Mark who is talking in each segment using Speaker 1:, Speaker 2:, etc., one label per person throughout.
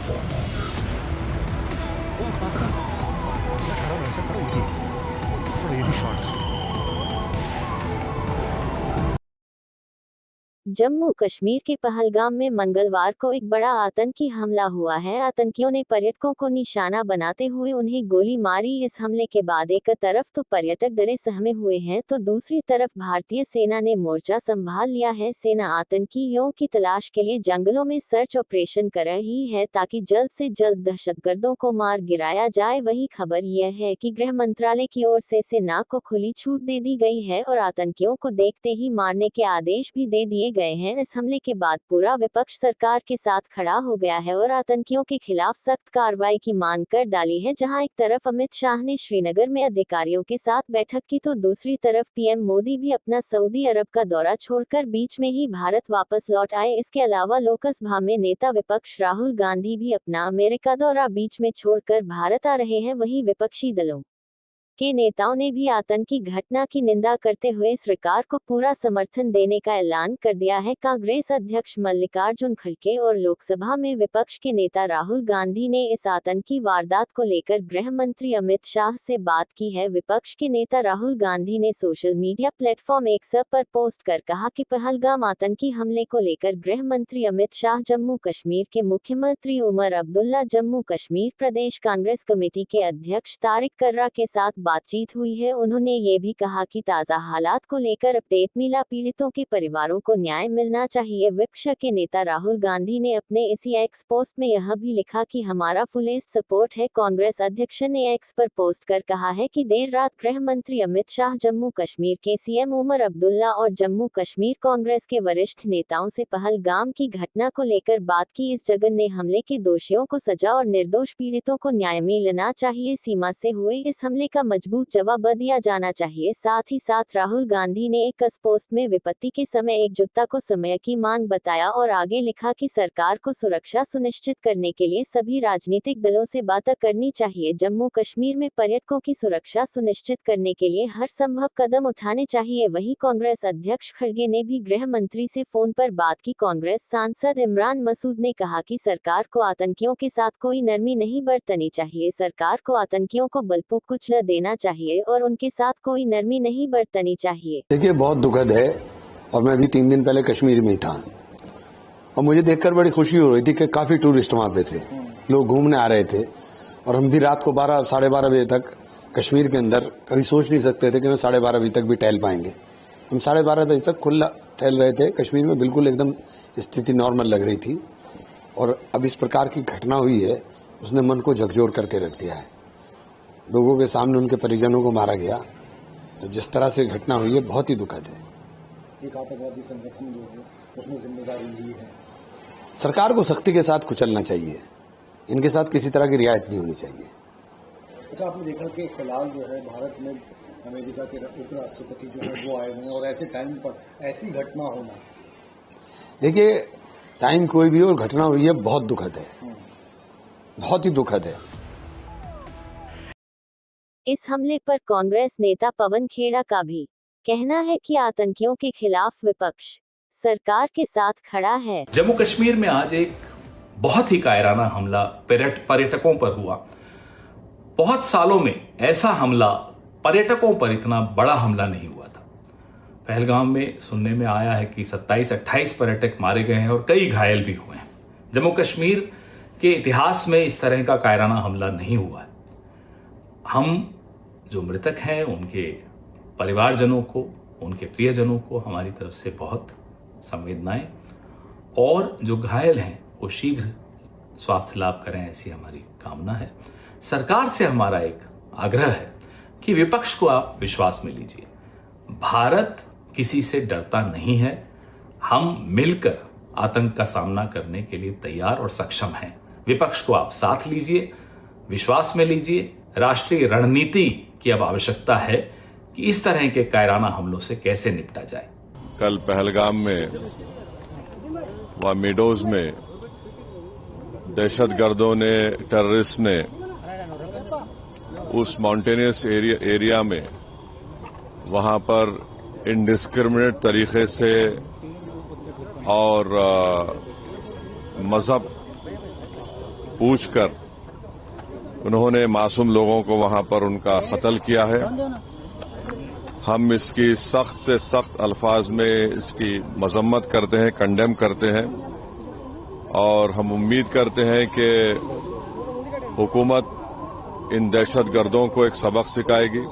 Speaker 1: ऐसा करो ये भी शॉर्ट्स।
Speaker 2: जम्मू कश्मीर के पहलगाम में मंगलवार को एक बड़ा आतंकी हमला हुआ है। आतंकियों ने पर्यटकों को निशाना बनाते हुए उन्हें गोली मारी। इस हमले के बाद एक तरफ तो पर्यटक डरे सहमे हुए हैं तो दूसरी तरफ भारतीय सेना ने मोर्चा संभाल लिया है। सेना आतंकियों की तलाश के लिए जंगलों में सर्च ऑपरेशन कर रही है ताकि जल्द से जल्द दहशतगर्दों को मार गिराया जाए। वही खबर यह है कि गृह मंत्रालय की ओर से सेना को खुली छूट दे दी गई है और आतंकियों को देखते ही मारने के आदेश भी दे दिए गए हैं। इस हमले के बाद पूरा विपक्ष सरकार के साथ खड़ा हो गया है और आतंकियों के खिलाफ सख्त कार्रवाई की मांग कर डाली है। जहां एक तरफ अमित शाह ने श्रीनगर में अधिकारियों के साथ बैठक की तो दूसरी तरफ पीएम मोदी भी अपना सऊदी अरब का दौरा छोड़कर बीच में ही भारत वापस लौट आए। इसके अलावा लोकसभा में नेता विपक्ष राहुल गांधी भी अपना अमेरिका दौरा बीच में छोड़कर भारत आ रहे हैं। वहीं विपक्षी दलों के नेताओं ने भी आतंकी घटना की निंदा करते हुए सरकार को पूरा समर्थन देने का ऐलान कर दिया है। कांग्रेस अध्यक्ष मल्लिकार्जुन खड़गे और लोकसभा में विपक्ष के नेता राहुल गांधी ने इस आतंकी वारदात को लेकर गृह मंत्री अमित शाह से बात की है। विपक्ष के नेता राहुल गांधी ने सोशल मीडिया प्लेटफॉर्म एक्स पर पोस्ट कर कहा कि पहलगाम आतंकी हमले को लेकर गृह मंत्री अमित शाह, जम्मू कश्मीर के मुख्यमंत्री उमर अब्दुल्ला, जम्मू कश्मीर प्रदेश कांग्रेस कमेटी के अध्यक्ष तारिक कर्रा के साथ बातचीत हुई है। उन्होंने ये भी कहा कि ताज़ा हालात को लेकर अपडेट मिला, पीड़ितों के परिवारों को न्याय मिलना चाहिए। विपक्ष के नेता राहुल गांधी ने अपने इसी एक्स पोस्ट में यह भी लिखा कि हमारा फुल सपोर्ट है। कांग्रेस अध्यक्ष ने एक्स पर पोस्ट कर कहा है कि देर रात गृह मंत्री अमित शाह, जम्मू कश्मीर के सीएम उमर अब्दुल्ला और जम्मू कश्मीर कांग्रेस के वरिष्ठ नेताओं से पहलगाम की घटना को लेकर बात की। इस जघन्य हमले के दोषियों को सजा और निर्दोष पीड़ितों को न्याय मिलना चाहिए। सीमा से हुए इस हमले का मजबूत जवाब दिया जाना चाहिए। साथ ही साथ राहुल गांधी ने एक पोस्ट में विपत्ति के समय एकजुटता को समय की मांग बताया और आगे लिखा कि सरकार को सुरक्षा सुनिश्चित करने के लिए सभी राजनीतिक दलों से बात करनी चाहिए। जम्मू कश्मीर में पर्यटकों की सुरक्षा सुनिश्चित करने के लिए हर संभव कदम उठाने चाहिए। वहीं कांग्रेस अध्यक्ष खड़गे ने भी गृह मंत्री से फोन पर बात की। कांग्रेस सांसद इमरान मसूद ने कहा कि सरकार को आतंकियों के साथ कोई नरमी नहीं बरतनी चाहिए। सरकार को आतंकियों को बलपूर्वक कुचल देना चाहिए और उनके साथ कोई नरमी नहीं बरतनी चाहिए।
Speaker 3: देखिए, बहुत दुखद है और मैं भी 3 दिन पहले कश्मीर में ही था और मुझे देखकर बड़ी खुशी हो रही थी कि काफी टूरिस्ट वहां पे थे, लोग घूमने आ रहे थे और हम भी रात को 12 साढ़े 12 बजे तक कश्मीर के अंदर कभी सोच नहीं सकते थे कि हम 12:30 बजे तक भी टहल पाएंगे। हम 12:30 बजे तक खुला टहल रहे थे कश्मीर में, बिल्कुल एकदम स्थिति नॉर्मल लग रही थी और अब इस प्रकार की घटना हुई है उसने मन को झकझोर करके रख दिया है। लोगों के सामने उनके परिजनों को मारा गया, तो जिस तरह से घटना हुई है बहुत ही दुखद है।
Speaker 1: एक आतंकवादी संगठन जो है उसने जिम्मेदारी ली है।
Speaker 3: सरकार को सख्ती के साथ कुचलना चाहिए, इनके साथ किसी तरह की रियायत नहीं होनी चाहिए।
Speaker 1: अच्छा, आपने देखा कि फिलहाल जो है भारत में अमेरिका के उपराष्ट्रपति जो है वो आए हुए हैं और ऐसे टाइम पर ऐसी घटना होना,
Speaker 3: देखिए टाइम कोई भी और घटना हुई है बहुत दुखद है, बहुत ही दुखद है।
Speaker 2: इस हमले पर कांग्रेस नेता पवन खेड़ा का भी कहना है कि आतंकियों के खिलाफ विपक्ष सरकार के साथ खड़ा है।
Speaker 4: जम्मू कश्मीर में आज एक बहुत ही कायराना हमला पर्यटकों पर हुआ। बहुत सालों में ऐसा हमला पर्यटकों पर इतना बड़ा हमला नहीं हुआ था। पहलगाम में सुनने में आया है कि 27-28 पर्यटक मारे गए हैं और कई घायल भी हुए हैं। जम्मू कश्मीर के इतिहास में इस तरह का कायराना हमला नहीं हुआ है। हम जो मृतक हैं उनके परिवारजनों को, उनके प्रियजनों को हमारी तरफ से बहुत संवेदनाएं, और जो घायल हैं वो शीघ्र स्वास्थ्य लाभ करें ऐसी हमारी कामना है। सरकार से हमारा एक आग्रह है कि विपक्ष को आप विश्वास में लीजिए। भारत किसी से डरता नहीं है। हम मिलकर आतंक का सामना करने के लिए तैयार और सक्षम हैं। विपक्ष को आप साथ लीजिए, विश्वास में लीजिए। राष्ट्रीय रणनीति की अब आवश्यकता है कि इस तरह के कायराना हमलों से कैसे निपटा जाए।
Speaker 5: कल पहलगाम में व मीडोज में दहशतगर्दों ने, टेररिस्ट ने उस माउंटेनियस एरिया में वहां पर इनडिस्क्रिमिनेट तरीके से और मजहब पूछकर उन्होंने मासूम लोगों को वहां पर उनका कत्ल किया है। हम इसकी सख्त से सख्त अल्फाज में इसकी मजम्मत करते हैं, कंडेम करते हैं और हम उम्मीद करते हैं कि हुकूमत इन दहशतगर्दों को एक सबक सिखाएगी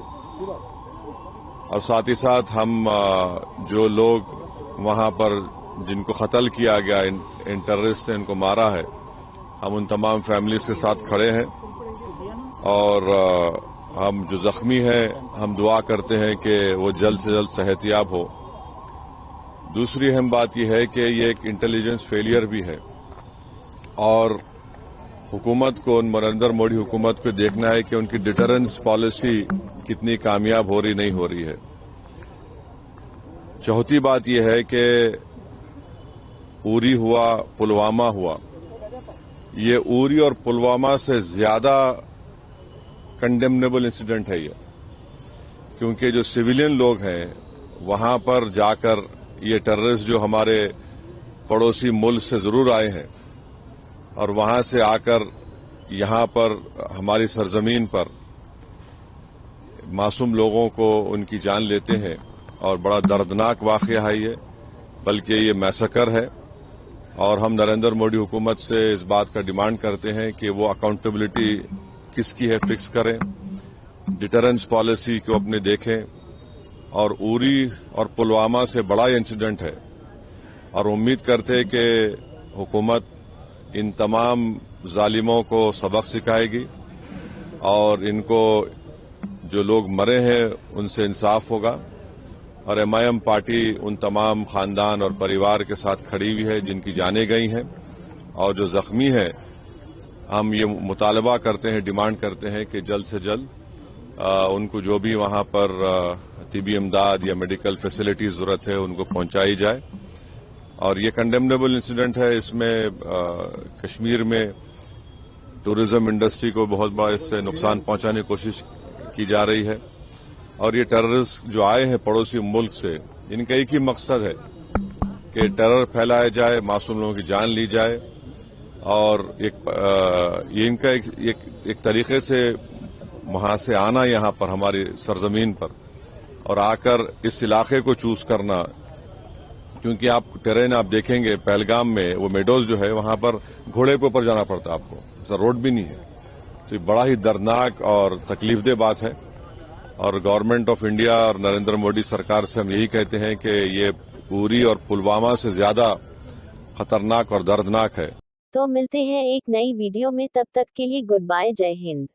Speaker 5: और साथ ही साथ हम जो लोग वहां पर जिनको कत्ल किया गया, इन टेररिस्ट ने इनको मारा है, हम उन तमाम फैमिलीज के साथ खड़े हैं और हम जो जख्मी हैं हम दुआ करते हैं कि वो जल्द से जल्द सेहतयाब हो। दूसरी अहम बात यह है कि ये एक इंटेलिजेंस फेलियर भी है और हुकूमत को, नरेंद्र मोदी हुकूमत को देखना है कि उनकी डिटरेंस पॉलिसी कितनी कामयाब हो रही नहीं हो रही है। चौथी बात यह है कि उरी हुआ, पुलवामा हुआ, ये उरी और पुलवामा से ज्यादा कंडेमनेबल इंसिडेंट है ये, क्योंकि जो सिविलियन लोग हैं वहां पर जाकर ये टेररिस्ट जो हमारे पड़ोसी मुल्क से जरूर आए हैं और वहां से आकर यहां पर हमारी सरजमीन पर मासूम लोगों को उनकी जान लेते हैं और बड़ा दर्दनाक वाकया है ये, बल्कि ये मैसेकर है और हम नरेंद्र मोदी हुकूमत से इस बात का डिमांड करते हैं कि वो अकाउंटेबिलिटी किसकी है फिक्स करें, डिटरेंस पॉलिसी को अपने देखें और उरी और पुलवामा से बड़ा इंसिडेंट है और उम्मीद करते हैं कि हुकूमत इन तमाम जालिमों को सबक सिखाएगी और इनको जो लोग मरे हैं उनसे इंसाफ होगा और एमआईएम पार्टी उन तमाम खानदान और परिवार के साथ खड़ी हुई है जिनकी जानें गई हैं और जो जख्मी हैं हम ये मुतालबा करते हैं, डिमांड करते हैं कि जल्द से जल्द उनको जो भी वहां पर तिबी इमदाद या मेडिकल फैसिलिटी जरूरत है उनको पहुंचाई जाए। और ये कंडेमनेबल इंसिडेंट है, इसमें कश्मीर में टूरिज्म इंडस्ट्री को बहुत बड़ा इससे नुकसान पहुंचाने की कोशिश की जा रही है और ये टेररिस्ट जो आए हैं पड़ोसी मुल्क से, इनका एक ही मकसद है कि टेरर फैलाया जाए, मासूम लोगों की जान ली जाए और ये इनका एक तरीके से वहां से आना यहां पर हमारी सरजमीन पर और आकर इस इलाके को चूज करना, क्योंकि आप टेरेन आप देखेंगे पहलगाम में वो मेडोज जो है वहां पर घोड़े के ऊपर जाना पड़ता है आपको, ऐसा रोड भी नहीं है। तो ये बड़ा ही दर्दनाक और तकलीफदेह बात है और गवर्नमेंट ऑफ इंडिया और नरेंद्र मोदी सरकार से हम यही कहते हैं कि ये उरी और पुलवामा से ज्यादा खतरनाक और दर्दनाक है।
Speaker 2: तो मिलते हैं एक नई वीडियो में, तब तक के लिए गुड बाय, जय हिंद।